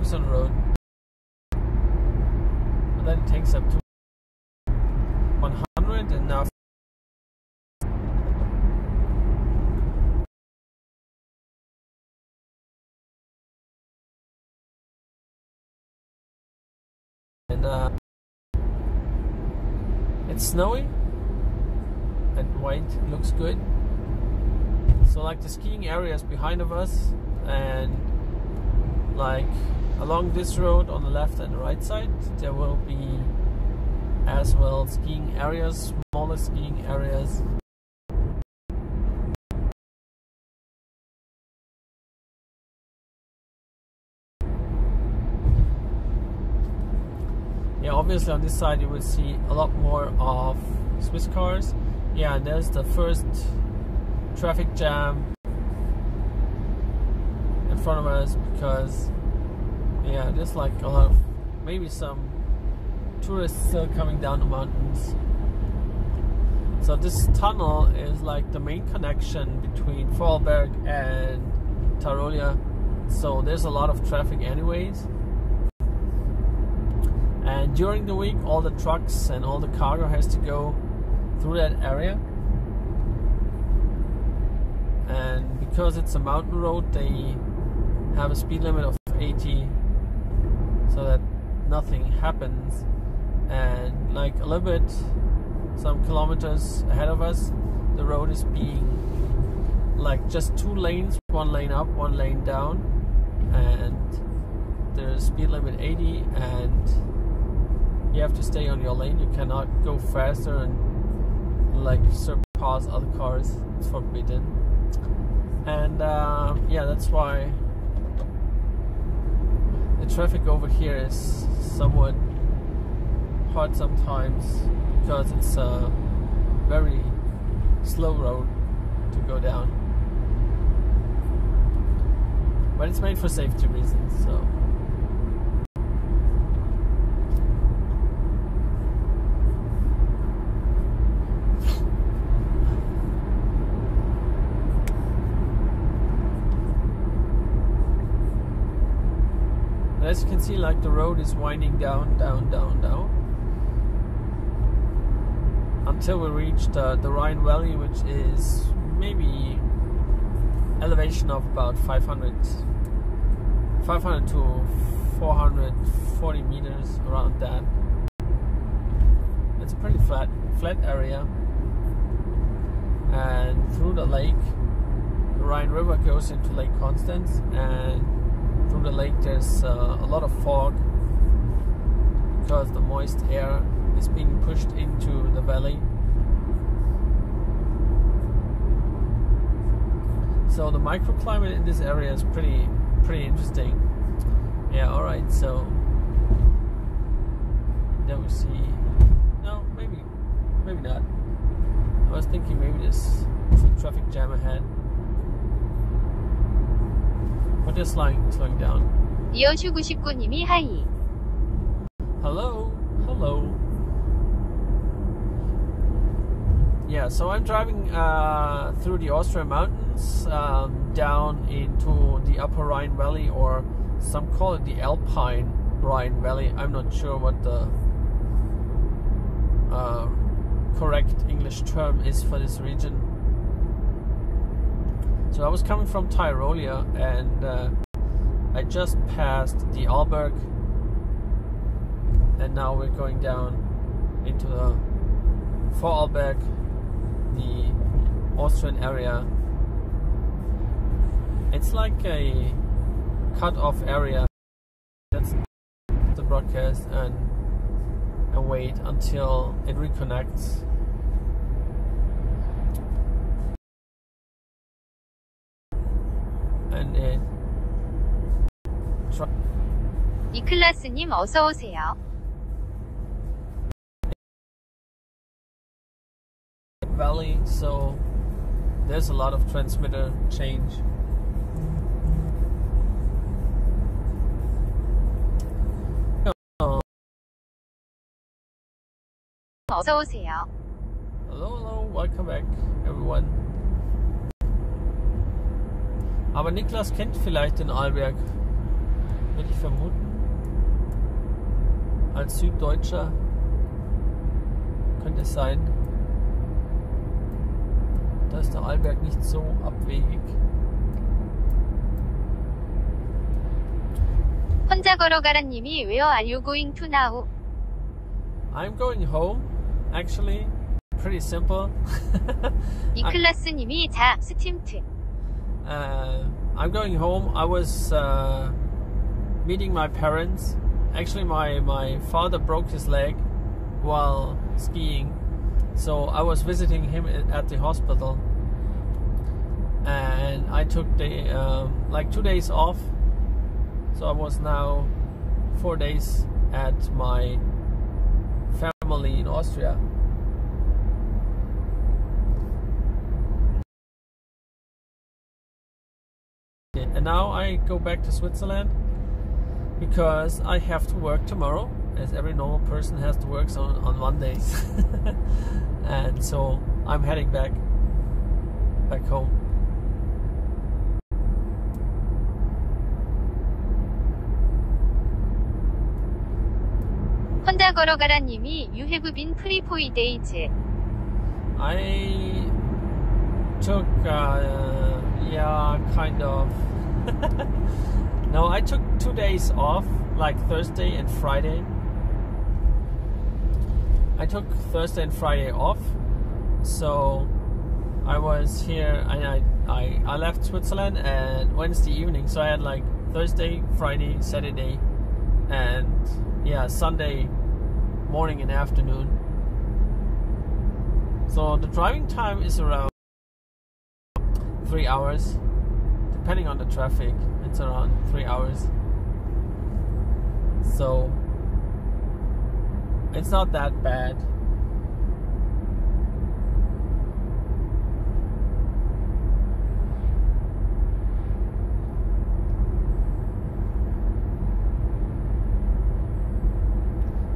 focus on the road. But then it takes up to 100 and now and it's snowy and white, looks good. So like the skiing areas behind of us, and like along this road on the left and the right side there will be as well skiing areas, smaller skiing areas. Yeah, obviously on this side you will see a lot more of Swiss cars. Yeah, and there's the first traffic jam in front of us because yeah, there's like a lot of maybe some tourists still coming down the mountains. So this tunnel is like the main connection between Vorarlberg and Tyrolia. So there's a lot of traffic anyways. And during the week all the trucks and all the cargo has to go through that area. And because it's a mountain road, they have a speed limit of 80 so that nothing happens. And like a little bit, some kilometers ahead of us, the road is being like just 2 lanes, 1 lane up, 1 lane down, and there's speed limit 80 and you have to stay on your lane. You cannot go faster and like surpass other cars. It's forbidden. And yeah, that's why the traffic over here is somewhat hard sometimes, because it's a very slow road to go down. But it's made for safety reasons, so. As you can see, like the road is winding down, down, down, down until we reach the Rhine Valley, which is maybe elevation of about 500 to 440 meters, around that. It's a pretty flat area, and through the lake, the Rhine River goes into Lake Constance, and through the lake there's a lot of fog because the moist air is being pushed into the valley. So the microclimate in this area is pretty interesting. Yeah, alright, so there we see, no, maybe not. I was thinking maybe there's some traffic jam ahead. But they're slowing down. 이어슈99님이 하이. Hello. Yeah, so I'm driving through the Austrian mountains down into the upper Rhine Valley, or some call it the Alpine Rhine Valley. I'm not sure what the correct English term is for this region. So I was coming from Tyrolia, and I just passed the Arlberg, and now we're going down into the Vorarlberg, the Austrian area. It's like a cut-off area. That's the broadcast, and wait until it reconnects. And it 이클라스님 어서 오세요. Valley, so there's a lot of transmitter change. 어서 오세요. Hello, welcome back, everyone. Aber Niklas kennt vielleicht den Arlberg. würde ich vermuten. Als Süddeutscher könnte es sein. Da ist der Arlberg nicht so abwegig. 혼자 걸어가라님이 Where are you going to now? I'm going home. Actually, pretty simple. 이클라스님이 자 스팀트. I'm going home. I was meeting my parents. Actually, my father broke his leg while skiing, so I was visiting him at the hospital, and I took like 2 days off. So I was now 4 days at my family in Austria. And now I go back to Switzerland because I have to work tomorrow, as every normal person has to work on Mondays. And so I'm heading back home. 혼자 걸어가라님이 You have been free for days. I took, yeah, kind of. No, I took 2 days off, like Thursday and Friday. I took Thursday and Friday off, so I was here, and I left Switzerland and Wednesday evening, so I had like Thursday, Friday, Saturday, and yeah, Sunday morning and afternoon. So the driving time is around 3 hours, depending on the traffic. It's around 3 hours. So it's not that bad.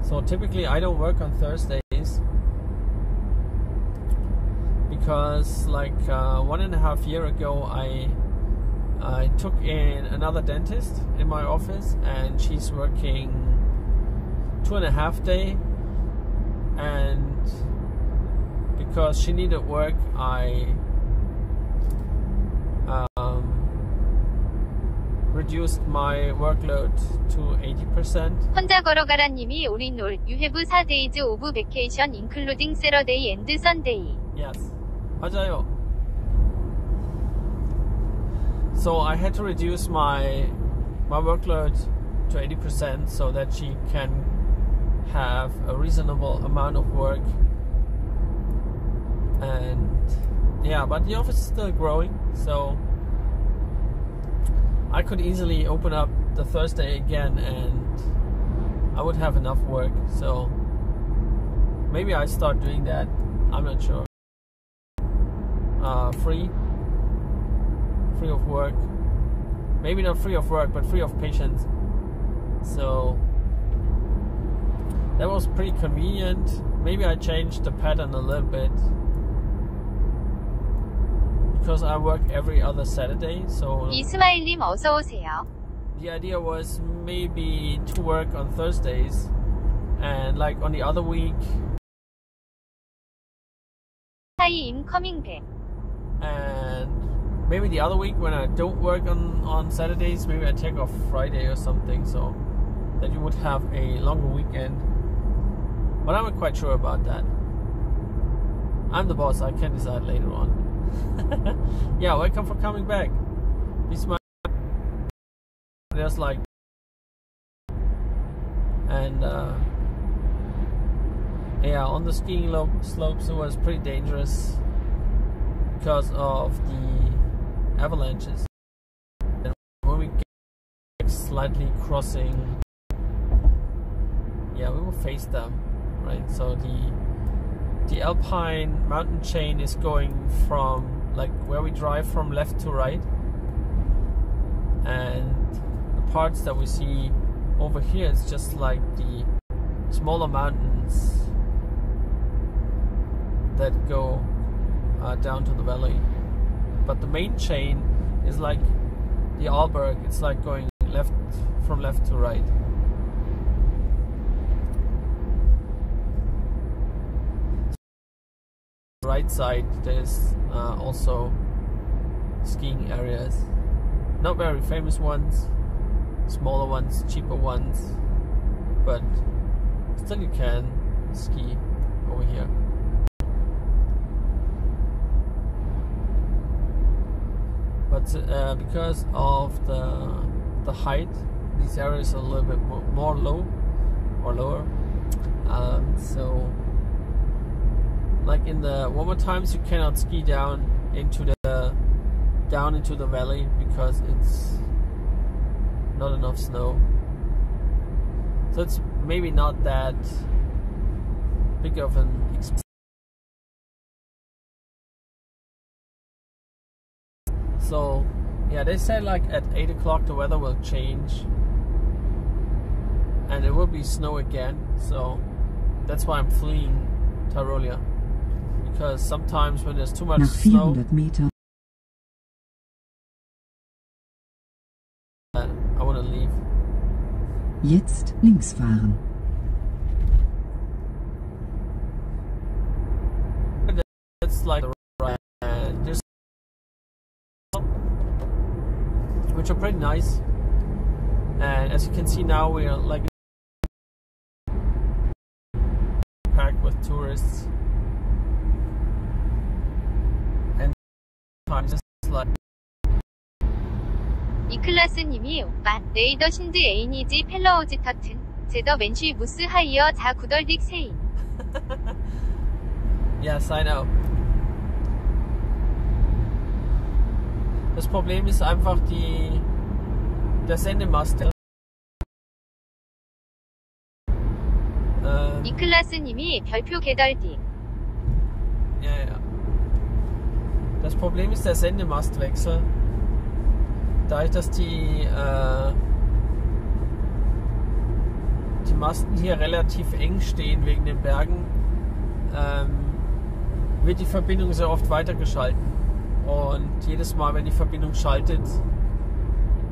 So typically I don't work on Thursdays because like 1.5 years ago I took in another dentist in my office, and she's working 2.5 days, and because she needed work I reduced my workload to 80%. 혼자 걸어가라님이 오리놀 You have 4 days of vacation including Saturday and Sunday. Yes, 맞아요. So I had to reduce my workload to 80% so that she can have a reasonable amount of work. And yeah, but the office is still growing, so I could easily open up the Thursday again and I would have enough work. So maybe I start doing that. I'm not sure. Free of work. Maybe not free of work, but free of patients. So that was pretty convenient. Maybe I changed the pattern a little bit because I work every other Saturday. So 이스마일님 어서 오세요. the idea was maybe to work on Thursdays, and like on the other week. Hi, I'm coming back. And maybe the other week when I don't work on Saturdays, maybe I take off Friday or something, so that you would have a longer weekend. But I'm not quite sure about that. I'm the boss, I can decide later on. Yeah, welcome for coming back. This might there's like, and yeah, on the skiing slopes it was pretty dangerous because of the avalanches. And when we get slightly crossing, yeah, we will face them, right? So the Alpine mountain chain is going from like where we drive from left to right, and the parts that we see over here is just like the smaller mountains that go down to the valley. But the main chain is like the Arlberg. It's like going from left to right. Right side there's also skiing areas, not very famous ones, smaller ones, cheaper ones, but still you can ski over here. But because of the height, these areas are a little bit more low or lower, so like in the warmer times you cannot ski down into the valley because it's not enough snow. So it's maybe not that big of an expense. So yeah, they said like at 8 o'clock the weather will change and it will be snow again. So that's why I'm fleeing Tyrolia, because sometimes when there's too much snow, I want to leave. Jetzt links fahren. It's like right, and there's which are pretty nice, and as you can see now we are like packed with tourists, and just like 이클라스님이 오빠 레이더 신드 에이니지 펠로우지 터튼 제더 맨쉬 무스 하이어 자 구덜딕 세이. Yes, I know. Das Problem ist einfach der Sendemast. 이클라스님이 별표 개덜딕. Ja. Das Problem ist der Sendemastwechsel. Dadurch, dass die Masten hier relativ eng stehen wegen den Bergen, wird die Verbindung sehr oft weitergeschalten. Und jedes Mal, wenn die Verbindung schaltet,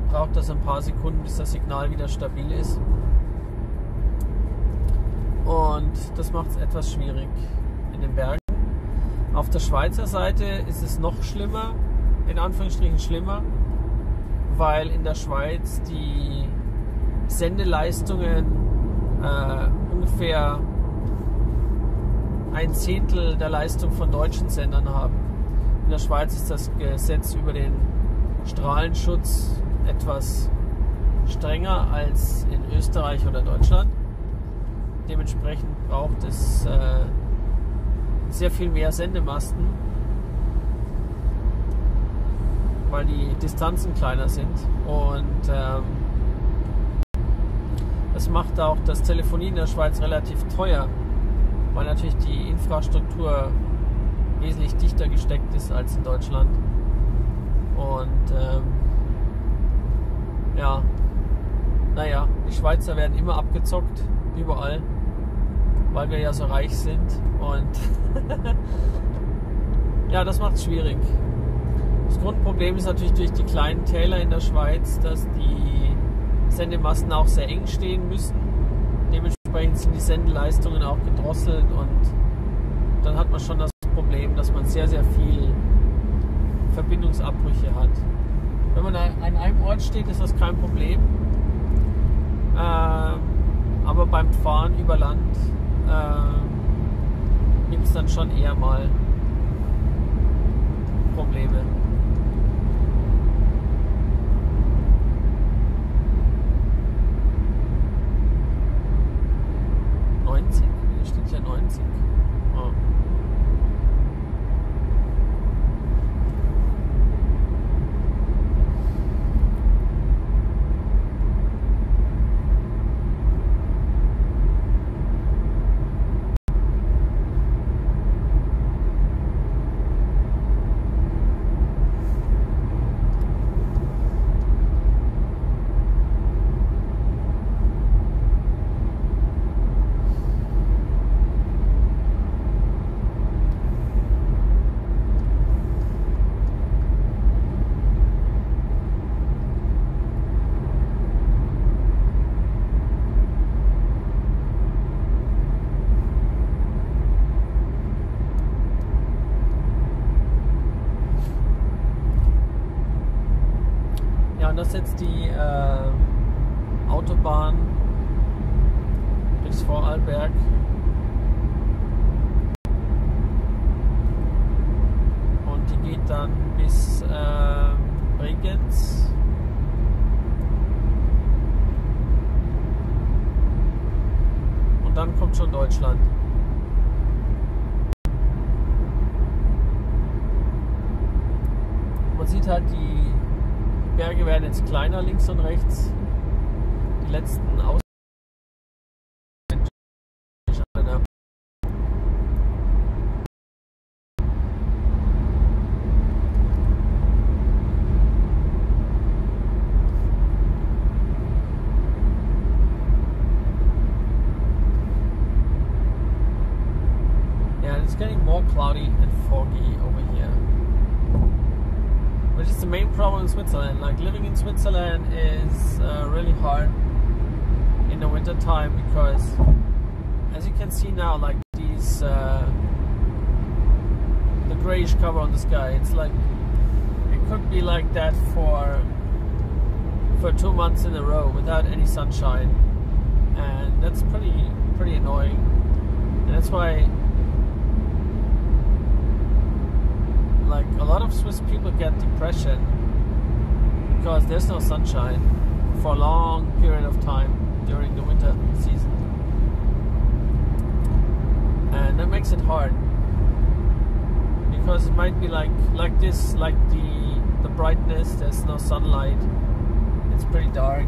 braucht das ein paar Sekunden, bis das Signal wieder stabil ist. Und das macht es etwas schwierig in den Bergen. Auf der Schweizer Seite ist es noch schlimmer, in Anführungsstrichen schlimmer, weil in der Schweiz die Sendeleistungen ungefähr 1/10 der Leistung von deutschen Sendern haben. In der Schweiz ist das Gesetz über den Strahlenschutz etwas strenger als in Österreich oder Deutschland. Dementsprechend braucht es sehr viel mehr Sendemasten, weil die Distanzen kleiner sind, und das macht auch das Telefonie in der Schweiz relativ teuer, weil natürlich die Infrastruktur wesentlich dichter gesteckt ist als in Deutschland. Und ja, naja, die Schweizer werden immer abgezockt, überall, weil wir ja so reich sind, und ja, das macht es schwierig. Das Grundproblem ist natürlich durch die kleinen Täler in der Schweiz, dass die Sendemasten auch sehr eng stehen müssen. Dementsprechend sind die Sendeleistungen auch gedrosselt, und dann hat man schon das Problem, dass man sehr, sehr viel Verbindungsabbrüche hat. Wenn man an einem Ort steht, ist das kein Problem. Aber beim Fahren über Land gibt es dann schon eher mal Probleme. Hier steht ja 90. Oh. Ja, und das ist jetzt die Autobahn durchs Vorarlberg. Und die geht dann bis Bregenz. Und dann kommt schon Deutschland. Man sieht halt, die Berge werden jetzt kleiner links und rechts. Die letzten Aus. Yeah, it's getting more cloudy and foggy over here. Which is the main problem in Switzerland. Like, living in Switzerland is really hard in the winter time because, as you can see now, like these the grayish cover on the sky. It's like it could be like that for 2 months in a row without any sunshine, and that's pretty annoying. And that's why, like, a lot of Swiss people get depression because there's no sunshine for a long period of time during the winter season, and that makes it hard because it might be like this, like the brightness, there's no sunlight, it's pretty dark,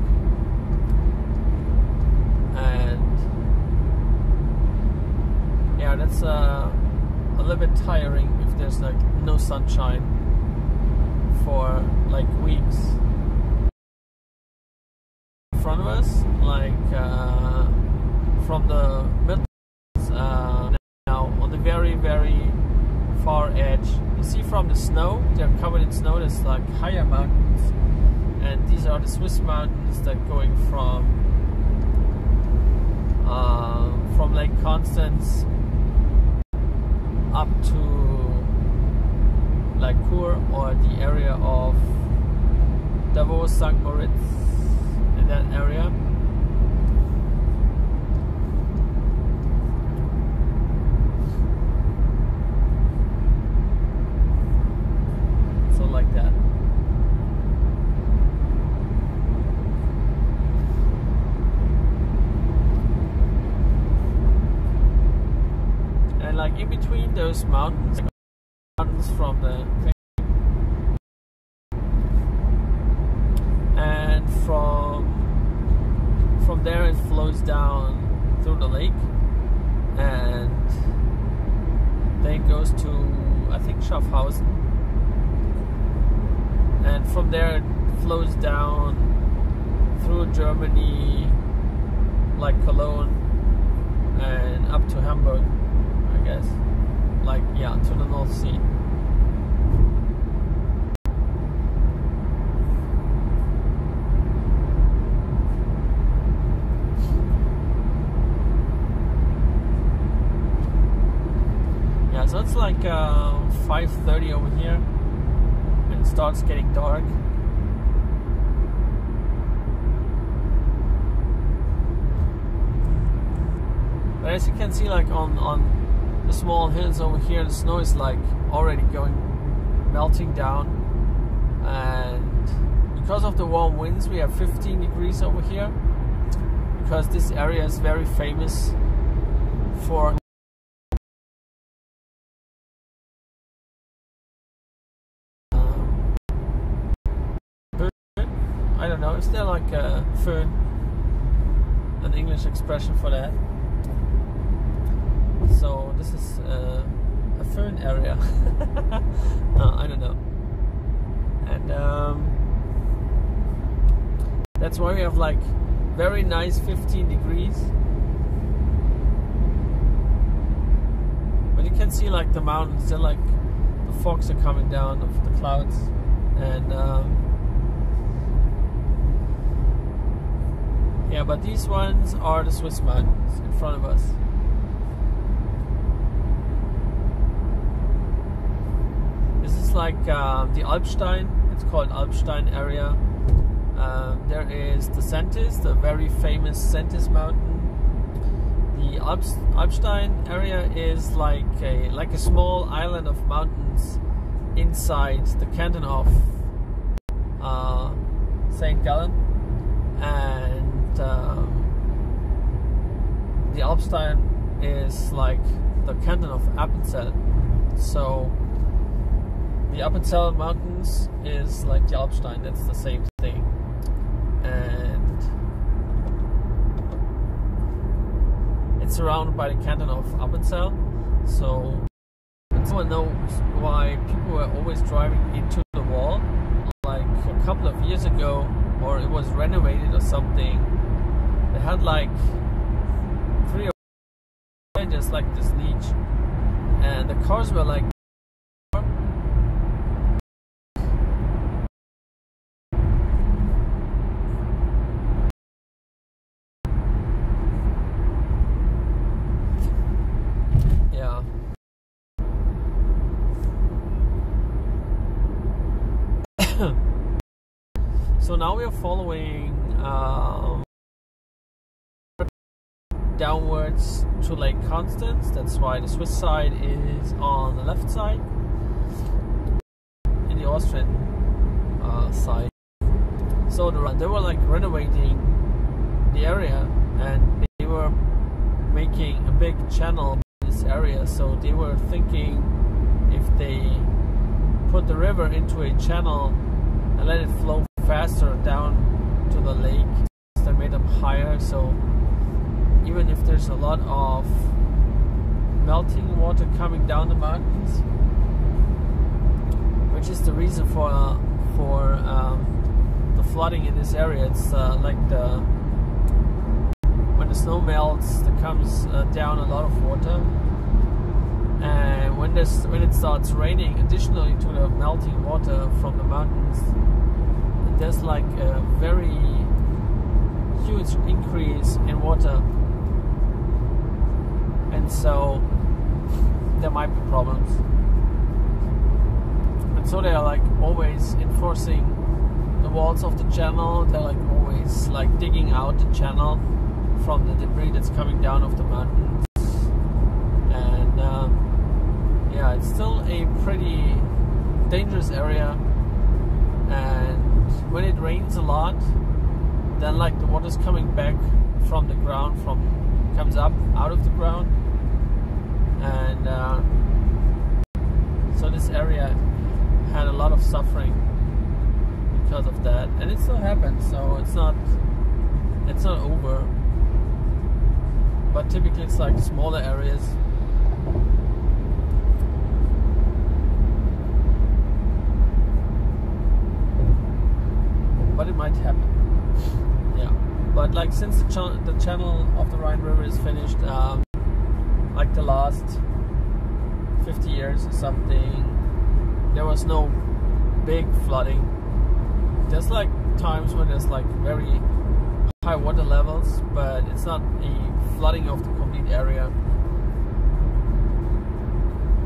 and yeah, that's a little bit tiring if there's like no sunshine for like weeks. In front of us, like from the middle now on the very far edge, you see from the snow, they're covered in snow, there's like higher mountains, and these are the Swiss mountains that going from Lake Constance up to like Chur or the area of Davos, St. Moritz, in that area. So like that. And like in between those mountains from the and from there it flows down through the lake and then goes to, I think, Schaffhausen, and from there it flows down through Germany like Cologne and up to Hamburg, I guess, like, yeah, to the North Sea. Yeah, so it's like 5:30 over here, and it starts getting dark. But as you can see, like on the small hills over here, the snow is like already melting down, and because of the warm winds we have 15 degrees over here, because this area is very famous for I don't know, is there like a föhn, an English expression for that? So this is a föhn area. I don't know. And that's why we have like very nice 15 degrees. But you can see like the mountains, they're like, the fogs are coming down of the clouds, and yeah, but these ones are the Swiss mountains in front of us. This is like the Alpstein, it's called Alpstein area. There is the Sentis, the very famous Sentis mountain. The Alpstein area is like a small island of mountains inside the canton of St. Gallen, and the Alpstein is like the canton of Appenzell. So the Appenzell Mountains is like the Alpstein, that's the same thing. And it's surrounded by the canton of Appenzell. So someone knows why people were always driving into the wall. Like a couple of years ago, or it was renovated or something, they had like 3 or 4 just like this niche, and the cars were like yeah. So now we are following downwards to Lake Constance. That's why the Swiss side is on the left side, in the Austrian side. So they were like renovating the area, and they were making a big channel in this area. So they were thinking if they put the river into a channel and let it flow faster down to the lake, they made them higher. So even if there's a lot of melting water coming down the mountains, which is the reason for the flooding in this area, it's like when the snow melts, there comes down a lot of water, and when it starts raining, additionally to the melting water from the mountains, there's like a very huge increase in water, and so there might be problems. And so they are like always enforcing the walls of the channel. They're like always like digging out the channel from the debris that's coming down off the mountains. And yeah, it's still a pretty dangerous area, and when it rains a lot, then like the water's coming back from the ground, comes up out of the ground, and so this area had a lot of suffering because of that, and it still happens. So it's not over, but typically it's like smaller areas. But it might happen. Yeah, but like since the channel of the Rhine River is finished, like the last 50 years or something, there was no big flooding. There's like times when there's like very high water levels, but it's not a flooding of the complete area.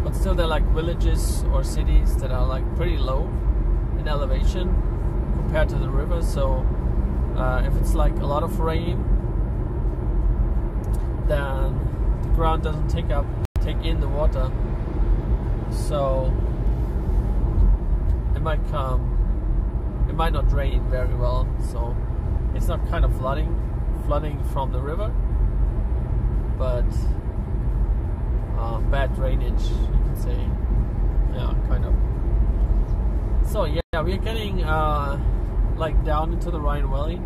But still, there are like villages or cities that are like pretty low in elevation compared to the river. So if it's like a lot of rain, then the ground doesn't take in the water, so it might not drain very well. So it's not kind of flooding from the river, but bad drainage, you could say. Yeah, kind of. So yeah, we're getting like down into the Rhine Valley,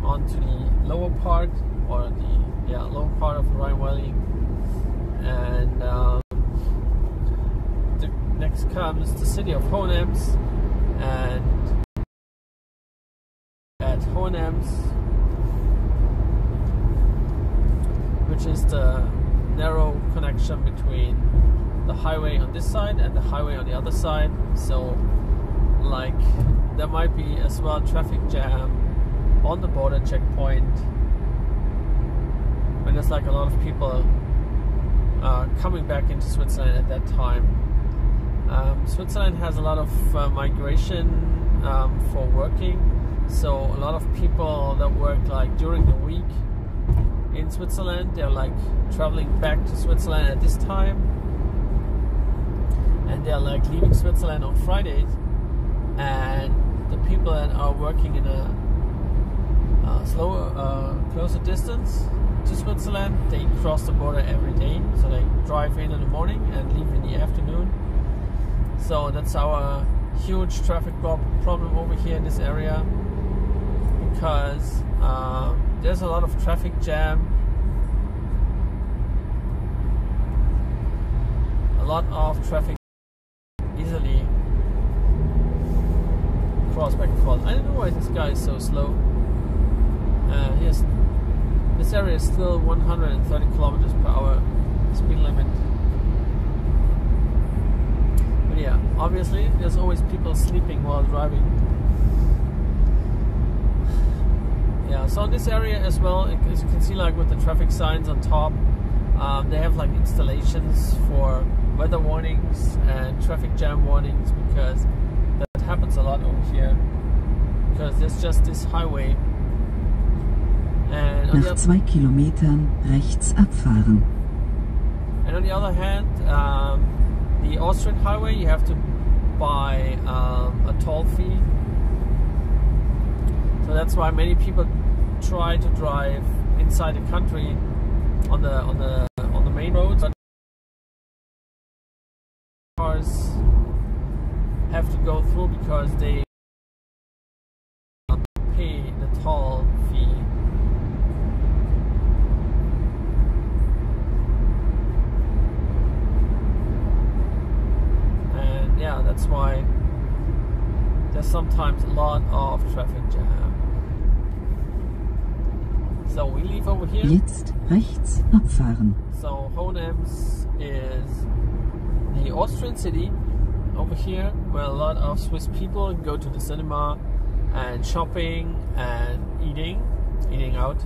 onto the lower part, or the lower part of the Rhine Valley, and next comes the city of Hohenems, and at Hohenems, which is the narrow connection between the highway on this side and the highway on the other side. So like there might be as well traffic jam on the border checkpoint when there's like a lot of people coming back into Switzerland at that time. Switzerland has a lot of migration for working, So a lot of people that work like during the week in Switzerland, they're like traveling back to Switzerland at this time, and they're like leaving Switzerland on Fridays. And the people that are working in a closer distance to Switzerland, they cross the border every day. So they drive in the morning and leave in the afternoon. So that's our huge traffic problem over here in this area, because there's a lot of traffic jam, a lot of traffic easily cross back and forth. I don't know why this guy is so slow. This area is still 130 kilometers per hour speed limit. But yeah, obviously there's always people sleeping while driving. Yeah, so in this area as well, as you can see, like with the traffic signs on top, they have like installations for weather warnings and traffic jam warnings, because that happens a lot over here, because there's just this highway. And Nach 2 Kilometern rechts abfahren. And on the other hand, the Austrian highway, you have to buy a toll fee. So that's why many people try to drive inside the country on the main roads. But cars have to go through because they pay the toll fee. And yeah, that's why there's sometimes a lot of traffic jam. So we leave over here. Jetzt rechts abfahren. So Hohenems is the Austrian city over here, where a lot of Swiss people go to the cinema and shopping and eating out.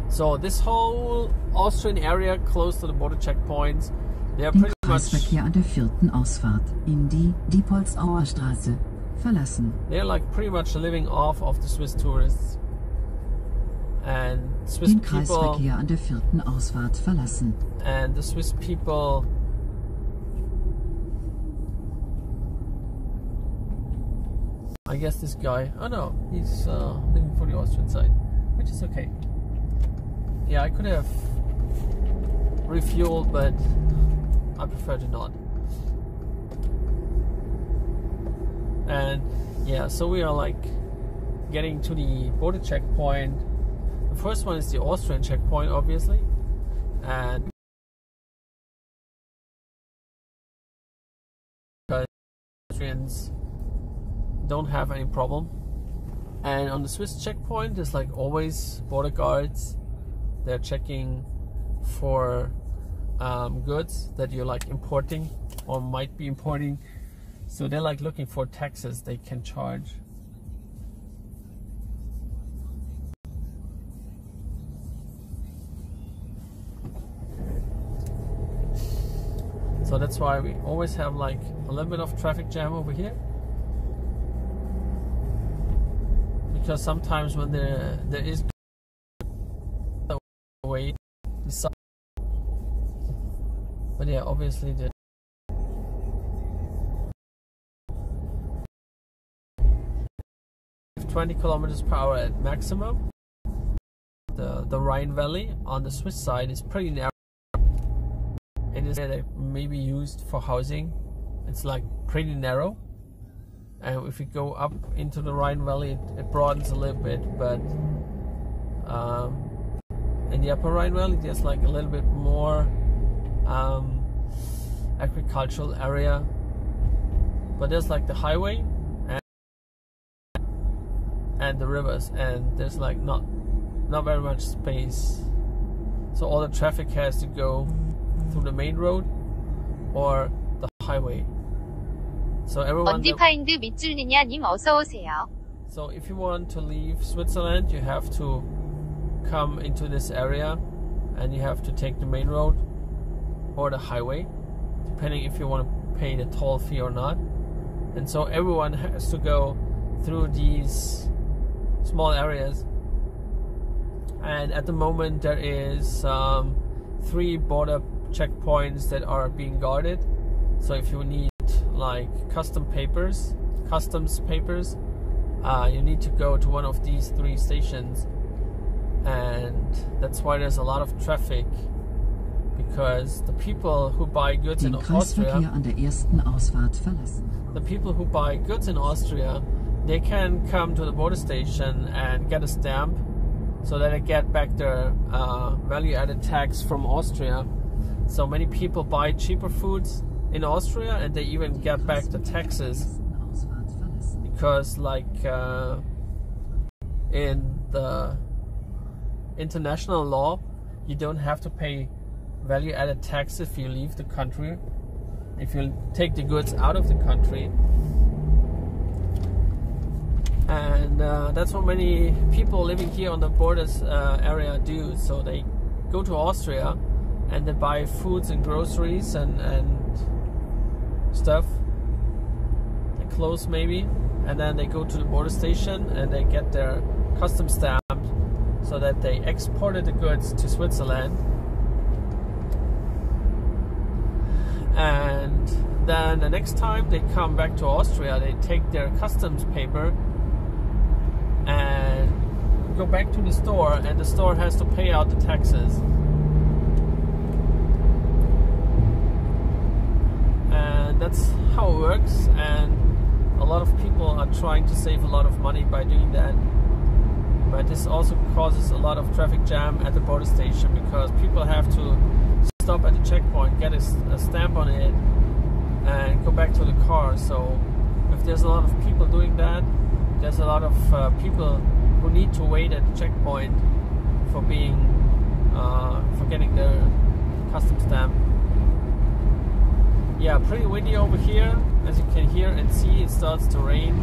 So this whole Austrian area close to the border checkpoints, they are Den pretty much, Kreisverkehr an der 4. Ausfahrt in die Diepholzauer Straße verlassen. they're like pretty much living off of the Swiss tourists. And Swiss Den people, Kreisverkehr an der 4. Ausfahrt verlassen. and the Swiss people I guess this guy, oh no, he's living for the Austrian side, which is okay. Yeah, I could have refueled, but I prefer to not. And yeah, so we are like getting to the border checkpoint. The first one is the Austrian checkpoint, obviously, and because Austrians don't have any problem. And on the Swiss checkpoint, there's like always border guards. They're checking for goods that you're like importing or might be importing. So they're like looking for taxes they can charge. So that's why we always have like a little bit of traffic jam over here. Because sometimes when there is way, but yeah, obviously the 20 kilometers per hour at maximum. The Rhine Valley on the Swiss side is pretty narrow. It is maybe used for housing. It's like pretty narrow. And if you go up into the Rhine Valley, it broadens a little bit, but in the upper Rhine Valley, there's like a little bit more agricultural area. But there's like the highway and the rivers, and there's like not very much space. So all the traffic has to go through the main road or the highway. So everyone. 언디파인드 밑줄리냐님 어서 오세요. So if you want to leave Switzerland, you have to come into this area, and you have to take the main road or the highway, depending if you want to pay the toll fee or not. And so everyone has to go through these small areas. And at the moment there is 3 border checkpoints that are being guarded. So if you need like customs papers, you need to go to one of these 3 stations, and that's why there's a lot of traffic, because the people who buy goods in Austria, an der ersten Ausfahrt verlassen. the people who buy goods in Austria, they can come to the border station and get a stamp so that they get back their value-added tax from Austria. So many people buy cheaper foods in Austria and they even get back the taxes, because like in the international law, you don't have to pay value-added tax if you leave the country, if you take the goods out of the country. And that's what many people living here on the borders area do. So they go to Austria and they buy foods and groceries and stuff, and clothes maybe, and then they go to the border station and they get their customs stamp so that they exported the goods to Switzerland. And then the next time they come back to Austria, they take their customs paper and go back to the store, and the store has to pay out the taxes. And that's how it works, and a lot of people are trying to save a lot of money by doing that. But this also causes a lot of traffic jam at the border station, because people have to stop at the checkpoint, get a stamp on it, and go back to the car. So if there's a lot of people doing that, there's a lot of people who need to wait at the checkpoint for getting their customs stamp. Yeah, pretty windy over here. As you can hear and see, it starts to rain.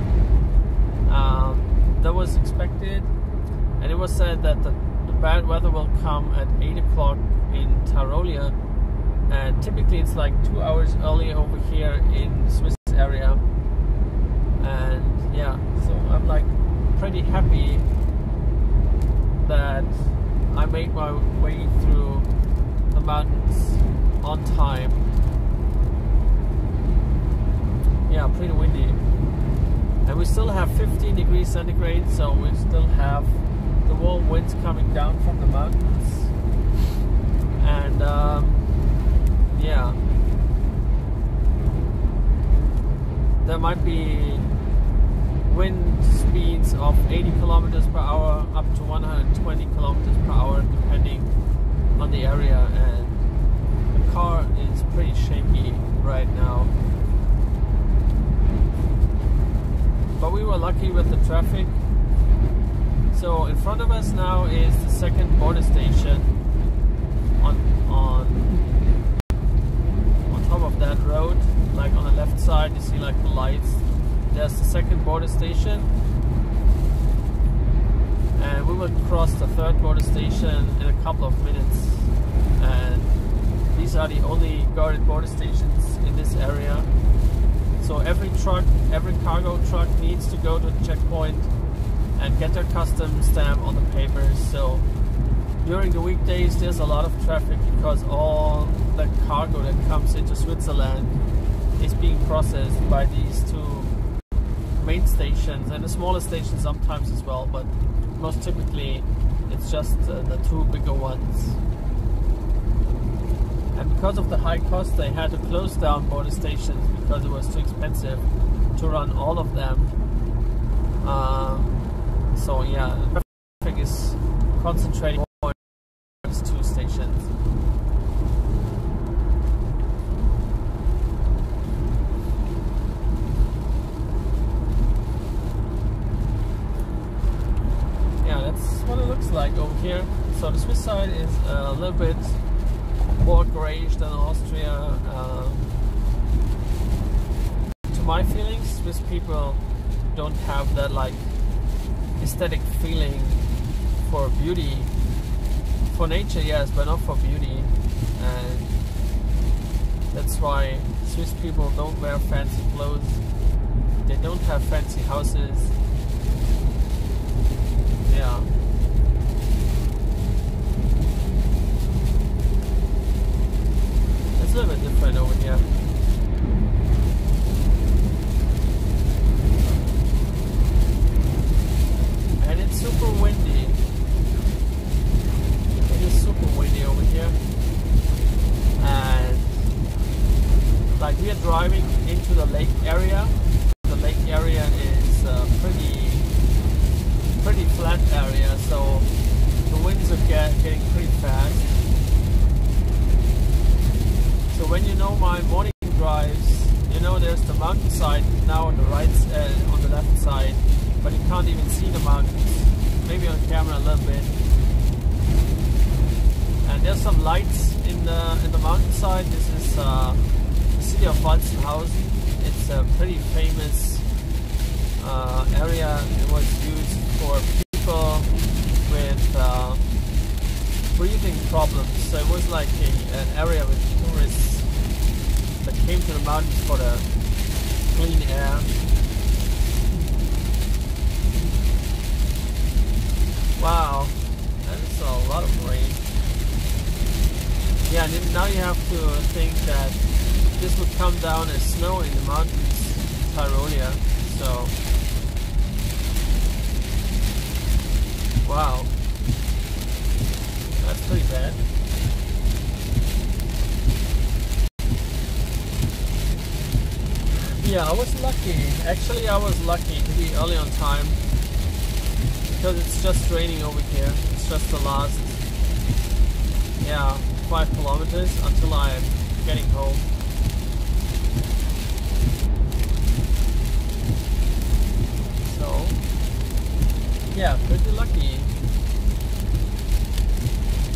That was expected, and it was said that the bad weather will come at 8 o'clock in Tyrolia, and typically it's like 2 hours early over here in the Swiss area. And yeah, so I'm like pretty happy that I made my way through the mountains on time. Yeah, pretty windy, and we still have 15 degrees centigrade, so we still have the warm winds coming down from the mountains. And yeah, there might be wind speeds of 80 kilometers per hour up to 120 kilometers per hour, depending on the area, and the car is pretty shaky right now. But we were lucky with the traffic. So in front of us now is the second border station. On top of that road, like on the left side, you see like the lights. There's the second border station, and we will cross the third border station in a couple of minutes. And these are the only guarded border stations in this area. So every cargo truck needs to go to the checkpoint and get their customs stamp on the papers. So during the weekdays there's a lot of traffic, because all the cargo that comes into Switzerland is being processed by these 2 main stations, and the smaller stations sometimes as well, but most typically it's just the 2 bigger ones. And because of the high cost, they had to close down border stations because it was too expensive to run all of them. So yeah, the traffic is concentrating on these 2 stations. Yeah, that's what it looks like over here. So the Swiss side is a little bit more grayish than Austria. To my feelings, Swiss people don't have that like aesthetic feeling for beauty. For nature, yes, but not for beauty. And that's why Swiss people don't wear fancy clothes. they don't have fancy houses. Yeah. It's a little bit different over here. And it's super windy. It is super windy over here. And like we are driving into the lake area. The lake area is pretty flat area, so the winds are getting pretty fast. So when you know my morning drives, you know there's the mountainside now on the right, on the left side, but you can't even see the mountains. Maybe on camera a little bit. And there's some lights in the mountainside. This is the city of Walzenhausen. It's a pretty famous area. It was used for people with breathing problems. So it was like an area with tourists that came to the mountains for the clean air. Wow, that is a lot of rain. Yeah, and now you have to think that this would come down as snow in the mountains, Tyrolia. So, wow, that's pretty bad. Yeah, I was lucky. Actually, I was lucky to be early on time because it's just raining over here. It's just the last, 5 kilometers until I'm getting home. So, yeah, pretty lucky.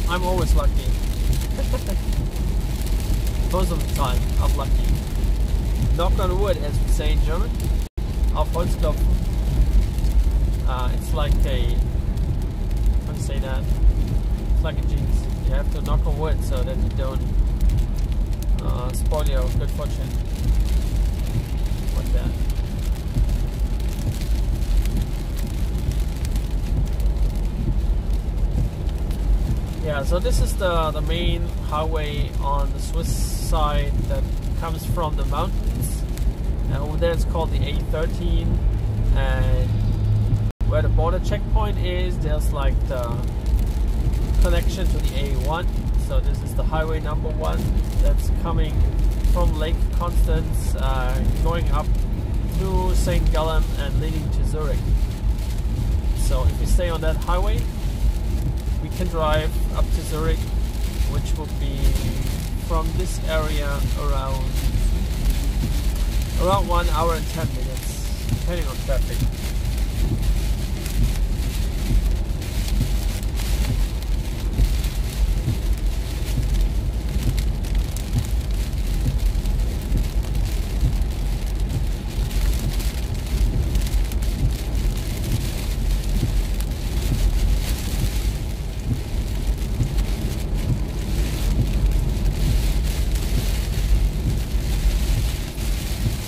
I'm always lucky. Most of the time, I'm lucky. Knock on wood, as we say in German. Auf Holz klopfen. It's like a, how do you say that? It's like a jinx. You have to knock on wood so that you don't spoil your good fortune. Like that. Yeah, so this is the main highway on the Swiss side that comes from the mountains. And over there it's called the A13. And where the border checkpoint is, there's like the connection to the A1. So this is the highway number 1 that's coming from Lake Constance, going up through St. Gallen and leading to Zurich. So if we stay on that highway, we can drive up to Zurich, which will be from this area around 1 hour and 10 minutes, depending on traffic.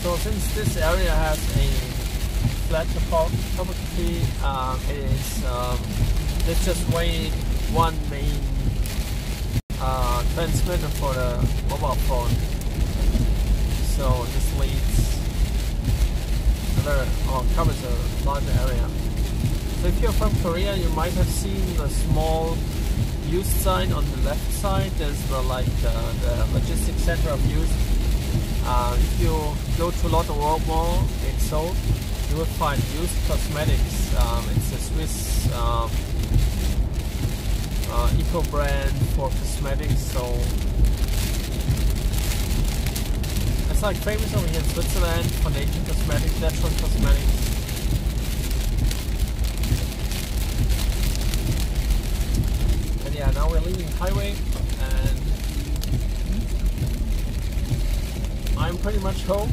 So since this area has a flat topography, there's just one main transmitter for the mobile phone. So this covers a larger area. So if you're from Korea, you might have seen the small used sign on the left side. There's the logistics center of used. If you go to Lotte World Mall in Seoul, you will find used cosmetics. It's a Swiss eco brand for cosmetics, so it's like famous over here in Switzerland for nature cosmetics, natural cosmetics. And yeah, now we're leaving the highway and I'm pretty much home.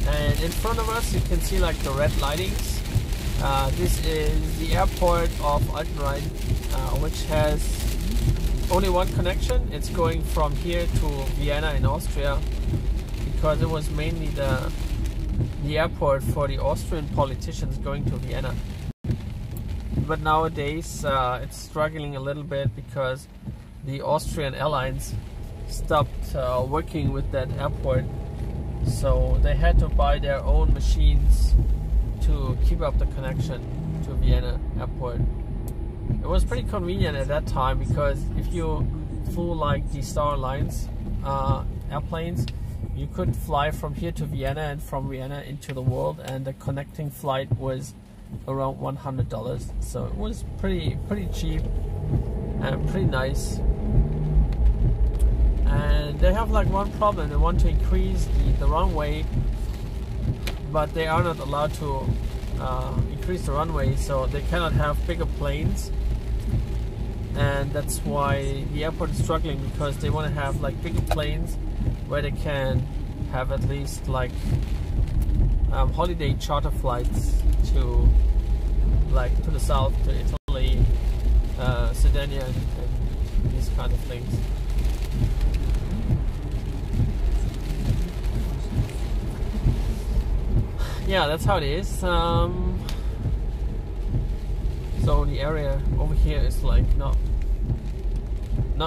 And in front of us you can see like the red lightings. This is the airport of Altenrhein, which has only one connection. It's going from here to Vienna in Austria, because it was mainly the airport for the Austrian politicians going to Vienna. But nowadays it's struggling a little bit because the Austrian airlines stopped working with that airport, so they had to buy their own machines to keep up the connection to Vienna airport. It was pretty convenient at that time, because if you flew like the Star Alliance airplanes, you could fly from here to Vienna and from Vienna into the world, and the connecting flight was around $100. So it was pretty cheap and pretty nice. And they have like one problem. They want to increase the runway, but they are not allowed to increase the runway, so they cannot have bigger planes. And that's why the airport is struggling, because they want to have like bigger planes where they can have at least like holiday charter flights to the south, to Italy, Sardinia, and these kind of things. Yeah, that's how it is. So the area over here is like not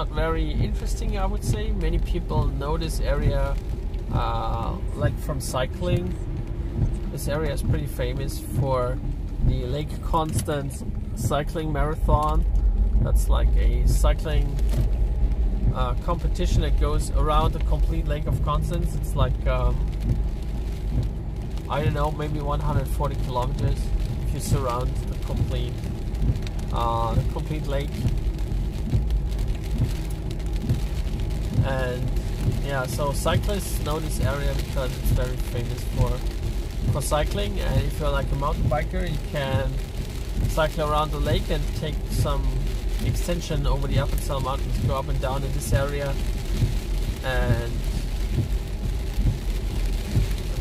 very interesting, I would say. Many people know this area like from cycling. This area is pretty famous for the Lake Constance cycling marathon. That's like a cycling competition that goes around the complete Lake of Constance. It's like I don't know, maybe 140 kilometers if you surround the complete lake. And yeah, so cyclists know this area because it's very famous for cycling. And if you're like a mountain biker, you can cycle around the lake and take some extension over the Appenzell Mountains, go up and down in this area, and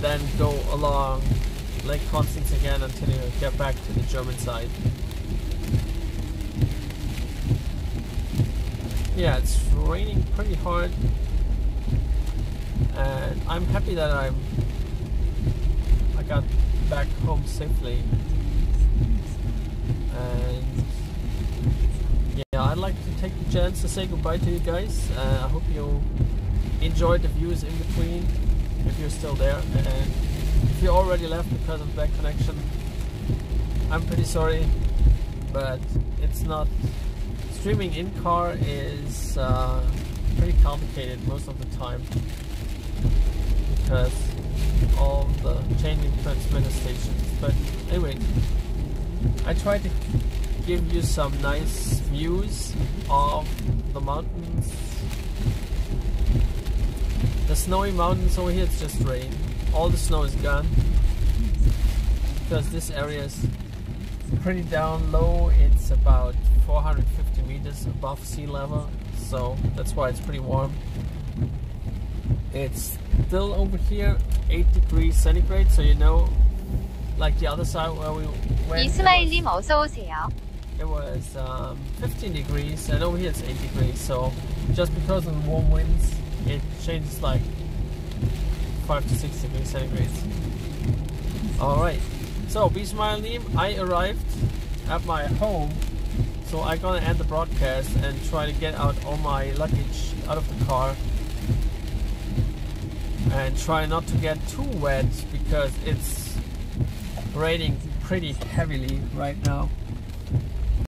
then go along Lake Constance again until you get back to the German side. Yeah, it's raining pretty hard, and I'm happy that I got back home safely. And yeah, I'd like to take the chance to say goodbye to you guys. I hope you enjoyed the views in between, if you're still there. And if you already left because of bad connection, I'm pretty sorry, but it's not. Streaming in car is pretty complicated most of the time, because all the changing transmitter stations. But anyway, I try to give you some nice views of the mountains. The snowy mountains over here, it's just rain. All the snow is gone, because this area is pretty down low. It's about 450 meters above sea level, so that's why it's pretty warm. It's still over here 8 degrees centigrade, so you know, like the other side where we went, 이스마일님 어서 오세요. it was 15 degrees, and over here it's 8 degrees. So just because of the warm winds, it changes like 5 to 6 degrees centigrade. Alright, so Bismail님, I arrived at my home, so I'm gonna end the broadcast and try to get out all my luggage out of the car and try not to get too wet, because it's raining pretty heavily right now.